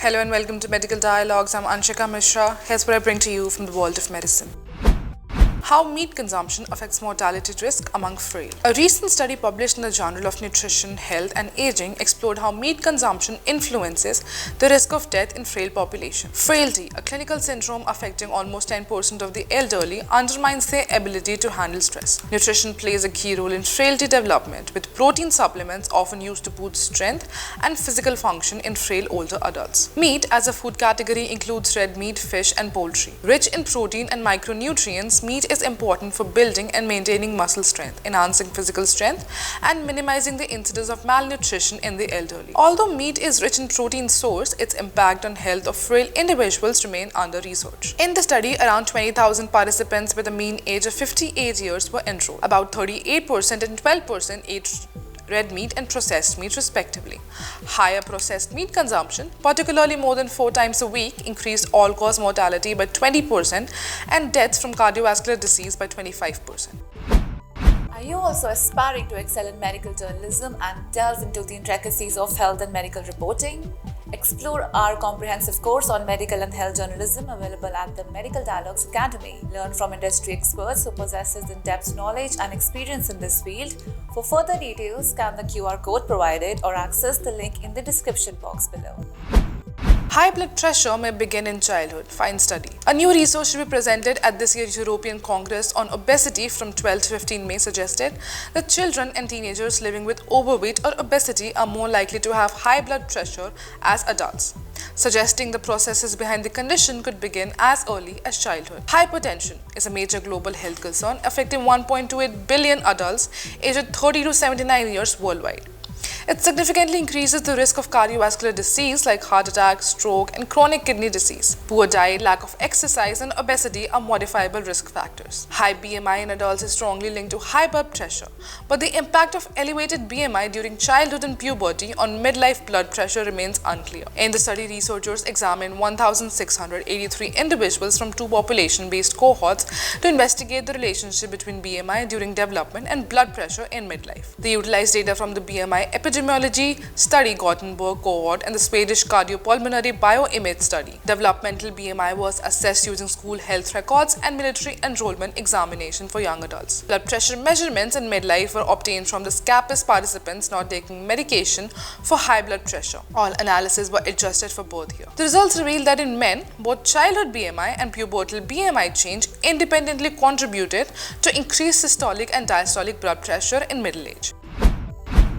Hello and welcome to Medical Dialogues. I'm Anshika Mishra. Here's what I bring to you from the world of medicine. How meat consumption affects mortality risk among frail. A recent study published in the Journal of Nutrition, Health and Aging explored how meat consumption influences the risk of death in frail population. Frailty, a clinical syndrome affecting almost 10% of the elderly, undermines their ability to handle stress. Nutrition plays a key role in frailty development, with protein supplements often used to boost strength and physical function in frail older adults. Meat as a food category includes red meat, fish and poultry. Rich in protein and micronutrients, meat is important for building and maintaining muscle strength, enhancing physical strength, and minimizing the incidence of malnutrition in the elderly. Although meat is rich in protein source, its impact on health of frail individuals remain under research. In the study, around 20,000 participants with a mean age of 58 years were enrolled. About 38% and 12% ate red meat and processed meat respectively. Higher processed meat consumption, particularly more than 4 times a week, increased all-cause mortality by 20% and deaths from cardiovascular disease by 25%. Are you also aspiring to excel in medical journalism and delve into the intricacies of health and medical reporting? Explore our comprehensive course on medical and health journalism available at the Medical Dialogues Academy. Learn from industry experts who possesses in-depth knowledge and experience in this field. For further details, scan the QR code provided or access the link in the description box below. High blood pressure may begin in childhood, find study. A new research to be presented at this year's European Congress on Obesity from 12 to 15 May suggested that children and teenagers living with overweight or obesity are more likely to have high blood pressure as adults, suggesting the processes behind the condition could begin as early as childhood. Hypertension is a major global health concern affecting 1.28 billion adults aged 30 to 79 years worldwide. It significantly increases the risk of cardiovascular disease like heart attack, stroke, and chronic kidney disease. Poor diet, lack of exercise, and obesity are modifiable risk factors. High BMI in adults is strongly linked to high blood pressure, but the impact of elevated BMI during childhood and puberty on midlife blood pressure remains unclear. In the study, researchers examined 1,683 individuals from 2 population-based cohorts to investigate the relationship between BMI during development and blood pressure in midlife. They utilized data from the BMI epidemiology study Gothenburg cohort and the Swedish cardiopulmonary bioimage study. Developmental BMI was assessed using school health records and military enrollment examination for young adults. Blood pressure measurements in midlife were obtained from the SCAPIS participants not taking medication for high blood pressure. All analyses were adjusted for both here. The results revealed that in men, both childhood BMI and pubertal BMI change independently contributed to increased systolic and diastolic blood pressure in middle age.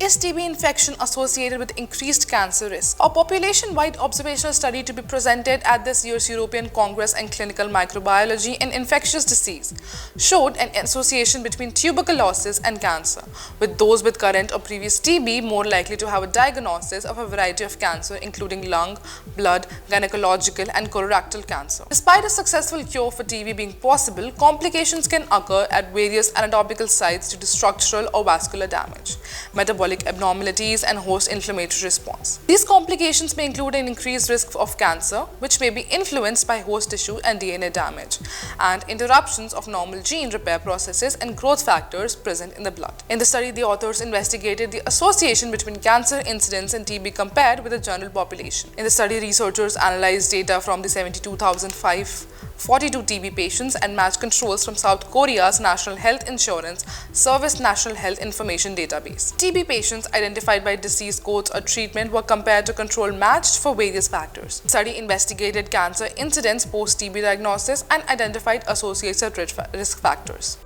Is TB infection associated with increased cancer risk? A population-wide observational study to be presented at this year's European Congress in Clinical Microbiology and Infectious Disease showed an association between tuberculosis and cancer, with those with current or previous TB more likely to have a diagnosis of a variety of cancer including lung, blood, gynecological and colorectal cancer. Despite a successful cure for TB being possible, complications can occur at various anatomical sites due to structural or vascular damage, metabolic abnormalities and host inflammatory response. These complications may include an increased risk of cancer, which may be influenced by host tissue and DNA damage, and interruptions of normal gene repair processes and growth factors present in the blood. In the study, the authors investigated the association between cancer incidence and TB compared with the general population. In the study, researchers analyzed data from the 72,542 TB patients and matched controls from South Korea's National Health Insurance Service National Health Information Database. TB patients identified by disease codes or treatment were compared to control matched for various factors. The study investigated cancer incidence post-TB diagnosis and identified associated risk factors.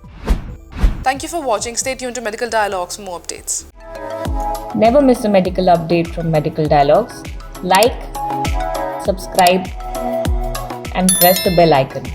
Thank you for watching. Stay tuned to Medical Dialogues for more updates. Never miss a medical update from Medical Dialogues. Like, subscribe, and press the bell icon.